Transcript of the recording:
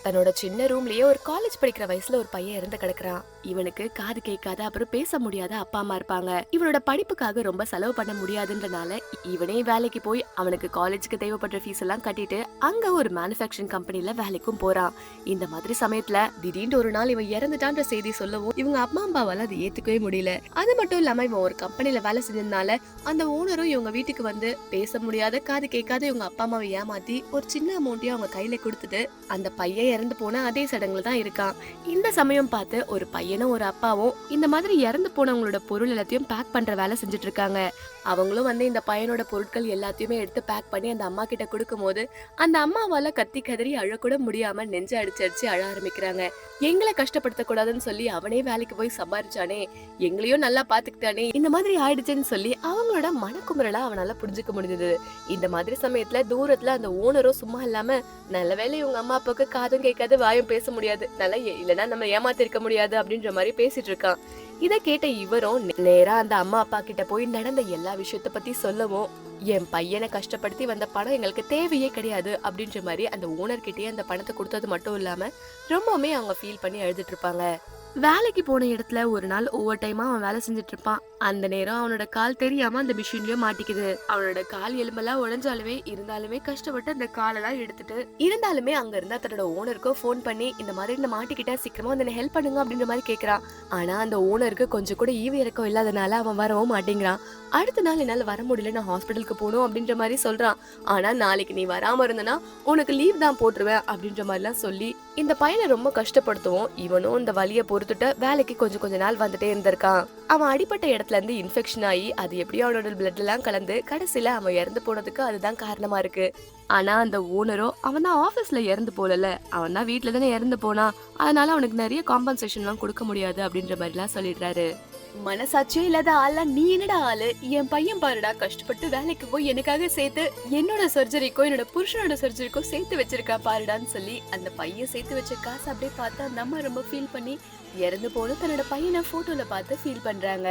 தன்னோட சின்ன ரூம்லயே ஒரு காலேஜ் படிக்கிற வயசுல ஒரு பையன் இறந்து கிடக்குறான். இவனுக்கு காது கேட்காத அப்புறம் பேச முடியாத அப்பா அம்மா இருப்பாங்க. இவனோட படிப்புக்காக ரொம்ப செலவு பண்ண முடியாதுன்றனால இவனே வேலைக்கு போய் அவனுக்கு காலேஜுக்கு தேவைப்படுற ஃபீஸ் எல்லாம் கட்டிட்டு அங்க ஒரு மேனுஃபேக்சரிங் கம்பெனில வேலைக்கும் போறான். இந்த மாதிரி சமயத்துல திடீர்னு ஒரு நாள் இவன் இறந்துட்டான்ற செய்தி சொல்லவும் இவங்க அம்மா அப்பாவால அதை ஏத்துக்கவே முடியல. அது மட்டும் இல்லாம இவன் ஒரு கம்பெனில வேலை செஞ்சதுனால அந்த ஓனரும் இவங்க வீட்டுக்கு வந்து பேச முடியாத காது கேட்காத இவங்க அப்பா அம்மாவை ஏமாத்தி ஒரு சின்ன அமௌண்ட்டையும் அவங்க கையில கொடுத்துட்டு அந்த பையன் இறந்து போன அதே சடங்குல தான் இருக்கான். இந்த சமயம் பார்த்து ஒரு பையனும் ஒரு அப்பாவும் இந்த மாதிரி இறந்து போனவங்களோட பொருள் எல்லாத்தையும் பேக் பண்ற வேலை செஞ்சுட்டு இருக்காங்க. அவங்களும் வந்து இந்த பையனோட பொருட்கள் எல்லாத்தையுமே எடுத்து பேக் பண்ணி அந்த அம்மா கிட்ட கொடுக்கும் போது அந்த அம்மாவால கத்தி கதறி அழக்கூட முடியாம நெஞ்சு அடிச்சு அடிச்சு அழ ஆரம்பிக்கிறாங்க. எங்களை கஷ்டப்படுத்த கூடாதுன்னு சொல்லி அவனே வேலைக்கு போய் சம்பாரிச்சானே, எங்களையும் நல்லா பாத்துக்கிட்டானே, இந்த மாதிரி ஆயிடுச்சுன்னு சொல்லி அவங்களோட மனக்குமுறலா அவனால புரிஞ்சுக்க முடிஞ்சது. இந்த மாதிரி சமயத்துல தூரத்துல அந்த ஓனரும் சும்மா இல்லாம, நல்ல வேளை இவங்க அம்மா அப்பாவுக்கு காதும் கேட்காது வாயும் பேச முடியாது, நல்லா இல்லைன்னா நம்ம ஏமாத்திருக்க முடியாது அப்படின்ற மாதிரி பேசிட்டு இருக்கான். இத கேட்ட இவரும் நேரா அந்த அம்மா அப்பா கிட்ட போய் நடந்த எல்லா விஷயத்த பத்தி சொல்லவும், என் பையனை கஷ்டப்படுத்தி வந்த பணம் எங்களுக்கு தேவையே கிடையாது அப்படின்ற மாதிரி அந்த ஓனர் கிட்டயே அந்த பணத்தை கொடுத்தது மட்டும் இல்லாம ரொம்பவுமே அவங்க ஃபீல் பண்ணி அழுதுட்டு இருப்பாங்க. வேலைக்கு போன இடத்துல ஒரு நாள் ஓவர் டைமா அவன் வேலை செஞ்சுட்டு இருப்பான். அந்த நேரம் அவனோட கால் தெரியாம அந்த மிஷின்லயும் மாட்டிக்குது. அவனோட கால் எலும்பெல்லாம் உடைஞ்சாலுமே இருந்தாலுமே கஷ்டப்பட்டு அந்த காலெல்லாம் எடுத்துட்டு இருந்தாலுமே அங்க இருந்தா தன்னோட ஓனருக்கும் போன் பண்ணி இந்த மாதிரி இந்த மாட்டிக்கிட்ட சீக்கிரமா வந்து ஹெல்ப் பண்ணுங்க அப்படின்ற மாதிரி கேக்குறான். ஆனா அந்த ஓனருக்கு கொஞ்சம் கூட ஈவு இறக்கம் இல்லாதனால அவன் வரவும் மாட்டேங்கிறான். அடுத்த நாள் என்னால வர முடியல, நான் ஹாஸ்பிட்டலுக்கு போகணும் அப்படின்ற மாதிரி சொல்றான். ஆனா நாளைக்கு நீ வராம இருந்தனா உனக்கு லீவ் தான் போட்டுருவேன் அப்படின்ற மாதிரி எல்லாம் சொல்லி இந்த பையனை ரொம்ப கஷ்டப்படுத்துவோம். இவனும் இந்த வலியை பொறுத்துட்டு வேலைக்கு கொஞ்ச நாள் வந்துட்டே இருந்திருக்கான். அவன் அடிப்பட்ட இடத்துல இருந்து இன்ஃபெக்ஷன் ஆகி அது எப்படியோ அவனோட பிளட் எல்லாம் கலந்து கடைசியில அவன் இறந்து போனதுக்கு அதுதான் காரணமா இருக்கு. ஆனா அந்த ஓனரோ அவன் தான் ஆபீஸ்ல இறந்து போலல, அவன் தான் வீட்டுல தானே இறந்து போனா, அதனால அவனுக்கு நிறைய காம்பன்சேஷன் எல்லாம் கொடுக்க முடியாது அப்படின்ற மாதிரி எல்லாம் சொல்லிடுறாரு. மனசாட்சியே இல்லாத ஆளா நீ என்னடா ஆளு, என் பையன் பாருடா கஷ்டப்பட்டு வேலைக்கு போய் எனக்காக சேர்த்து என்னோட சர்ஜரிக்கோ என்னோட புருஷனோட சர்ஜரிக்கோ சேர்த்து வச்சிருக்கா பாருடான்னு சொல்லி அந்த பையன் சேர்த்து வச்ச காசு அப்படியே பார்த்தா நம்ம ரொம்ப ஃபீல் பண்ணி இறந்து போன தன்னோட பையனை போட்டோல பார்த்து ஃபீல் பண்றாங்க.